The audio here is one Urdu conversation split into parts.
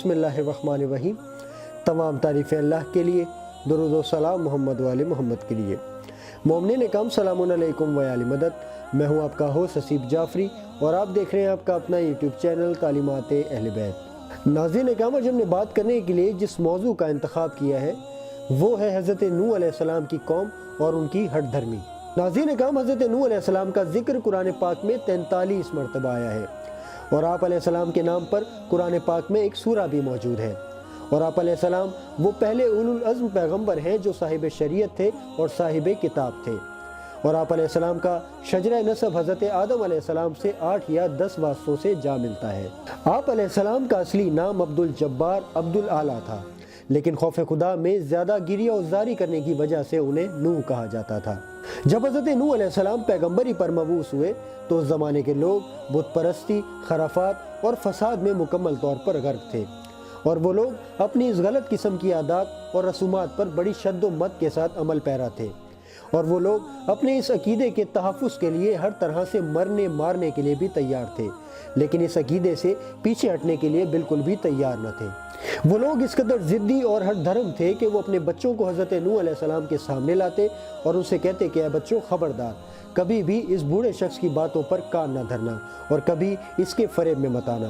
بسم اللہ الرحمن الرحیم۔ تمام تعریفیں اللہ کے لیے، درود و سلام محمد وآل محمد کے لیے۔ مومنین اکرام سلام علیکم و آل مدد، میں ہوں آپ کا ہوسٹ حسیب جعفری اور آپ دیکھ رہے ہیں آپ کا اپنا یوٹیوب چینل تعلیمات اہل بیت۔ ناظرین اکرام، آج ہم نے بات کرنے کے لیے جس موضوع کا انتخاب کیا ہے وہ ہے حضرت نوح علیہ السلام کی قوم اور ان کی ہٹ دھرمی۔ ناظرین اکرام، حضرت نوح علیہ السلام کا ذکر قرآن پاک میں 43 مرتبہ آیا ہے اور آپ علیہ السلام کے نام پر قرآن پاک میں ایک سورہ بھی موجود ہے، اور آپ علیہ السلام وہ پہلے اولو العزم پیغمبر ہیں جو صاحب شریعت تھے اور صاحب کتاب تھے، اور آپ علیہ السلام کا شجرہ نسب حضرت آدم علیہ السلام سے 8 یا 10 واسطوں سے جا ملتا ہے۔ آپ علیہ السلام کا اصلی نام عبد الجبار عبد الاعلیٰ تھا، لیکن خوف خدا میں زیادہ گریہ و زاری کرنے کی وجہ سے انہیں نوح کہا جاتا تھا۔ جب حضرت نوح علیہ السلام پیغمبری پر مبعوث ہوئے تو اس زمانے کے لوگ بت پرستی، خرافات اور فساد میں مکمل طور پر غرق تھے، اور وہ لوگ اپنی اس غلط قسم کی عادات اور رسومات پر بڑی شد و مت کے ساتھ عمل پیرا تھے، اور وہ لوگ اپنے اس عقیدے کے تحفظ کے لیے ہر طرح سے مرنے مارنے کے لیے بھی تیار تھے، لیکن اس عقیدے سے پیچھے ہٹنے کے لیے بالکل بھی تیار نہ تھے۔ وہ لوگ اس قدر ضدی اور ہٹ دھرم تھے کہ وہ اپنے بچوں کو حضرت نوح علیہ السلام کے سامنے لاتے اور ان سے کہتے کہ اے بچوں، خبردار، کبھی بھی اس بوڑھے شخص کی باتوں پر کان نہ دھرنا اور کبھی اس کے فریب میں مت آنا۔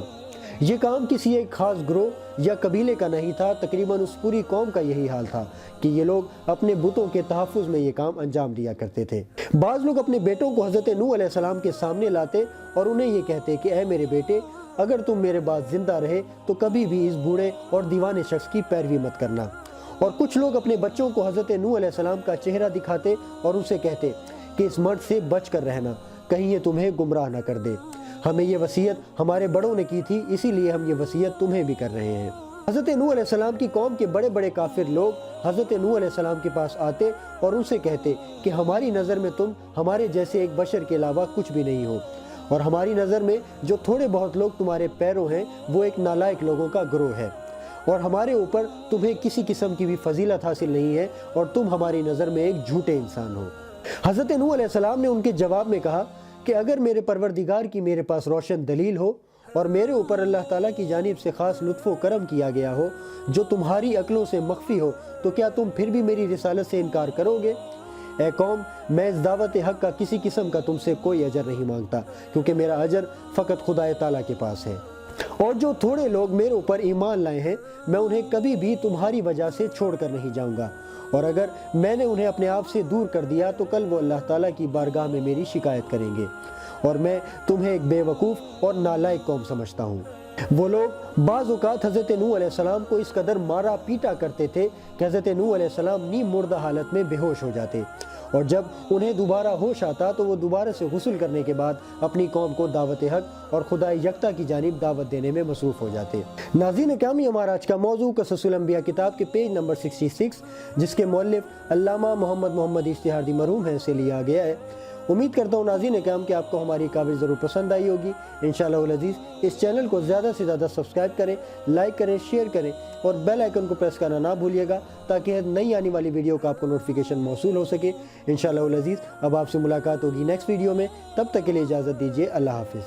یہ کام کسی ایک خاص گروہ یا قبیلے کا نہیں تھا، تقریباً اس پوری قوم کا یہی حال تھا کہ یہ لوگ اپنے بتوں کے تحفظ میں یہ کام انجام دیا کرتے تھے۔ بعض لوگ اپنے بیٹوں کو حضرت نوح علیہ السلام کے سامنے لاتے اور انہیں یہ کہتے کہ اے میرے بیٹے، اگر تم میرے بعد زندہ رہے تو کبھی بھی اس بوڑھے اور دیوانے شخص کی پیروی مت کرنا۔ اور کچھ لوگ اپنے بچوں کو حضرت نوح علیہ السلام کا چہرہ دکھاتے اور ان سے کہتے کہ اس مرد سے بچ کر رہنا، کہیں یہ تمہیں گمراہ نہ کر دے، ہمیں یہ وصیت ہمارے بڑوں نے کی تھی، اسی لیے ہم یہ وصیت تمہیں بھی کر رہے ہیں۔ حضرت نوح علیہ السلام کی قوم کے بڑے بڑے کافر لوگ حضرت نوح علیہ السلام کے پاس آتے اور ان سے کہتے کہ ہماری نظر میں تم ہمارے جیسے ایک بشر کے علاوہ کچھ بھی نہیں ہو، اور ہماری نظر میں جو تھوڑے بہت لوگ تمہارے پیروں ہیں وہ ایک نالائق لوگوں کا گروہ ہے، اور ہمارے اوپر تمہیں کسی قسم کی بھی فضیلت حاصل نہیں ہے اور تم ہماری نظر میں ایک جھوٹے انسان ہو۔ حضرت نوح علیہ السلام نے ان کے جواب میں کہا کہ اگر میرے پروردگار کی میرے پاس روشن دلیل ہو اور میرے اوپر اللہ تعالیٰ کی جانب سے خاص لطف و کرم کیا گیا ہو جو تمہاری عقلوں سے مخفی ہو، تو کیا تم پھر بھی میری رسالت سے انکار کرو گے؟ اے قوم، میں اس دعوت حق کا کسی قسم کا تم سے کوئی اجر نہیں مانگتا، کیونکہ میرا اجر فقط خدا تعالیٰ کے پاس ہے، اور جو تھوڑے لوگ میرے اوپر ایمان لائے ہیں میں انہیں کبھی بھی تمہاری وجہ سے چھوڑ کر نہیں جاؤں گا، اور اگر میں نے انہیں اپنے آپ سے دور کر دیا تو کل وہ اللہ تعالیٰ کی بارگاہ میں میری شکایت کریں گے، اور میں تمہیں ایک بے وقوف اور نالائق قوم سمجھتا ہوں۔ وہ لوگ بعض اوقات حضرت نوح علیہ السلام کو اس قدر مارا پیٹا کرتے تھے کہ حضرت نوح علیہ السلام نیم مردہ حالت میں بے ہوش ہو جاتے، اور جب انہیں دوبارہ ہوش آتا تو وہ دوبارہ سے غسل کرنے کے بعد اپنی قوم کو دعوت حق اور خدا یکتا کی جانب دعوت دینے میں مصروف ہو جاتے۔ ناظرین اکرام، ہمارا آج کا موضوع قصص الانبیاء کتاب کے پیج نمبر 66 جس کے مؤلف علامہ محمد اشتہاردی مرحوم ہیں سے لیا گیا ہے۔ امید کرتا ہوں ناظرین اکرام کہ آپ کو ہماری کاوش ضرور پسند آئی ہوگی۔ انشاءاللہ العزیز اس چینل کو زیادہ سے زیادہ سبسکرائب کریں، لائک کریں، شیئر کریں اور بیل آئیکن کو پریس کرنا نہ بھولیے گا تاکہ نئی آنے والی ویڈیو کا آپ کو نوٹیفیکیشن موصول ہو سکے۔ انشاءاللہ العزیز اب آپ سے ملاقات ہوگی نیکسٹ ویڈیو میں، تب تک کے لیے اجازت دیجیے، اللہ حافظ۔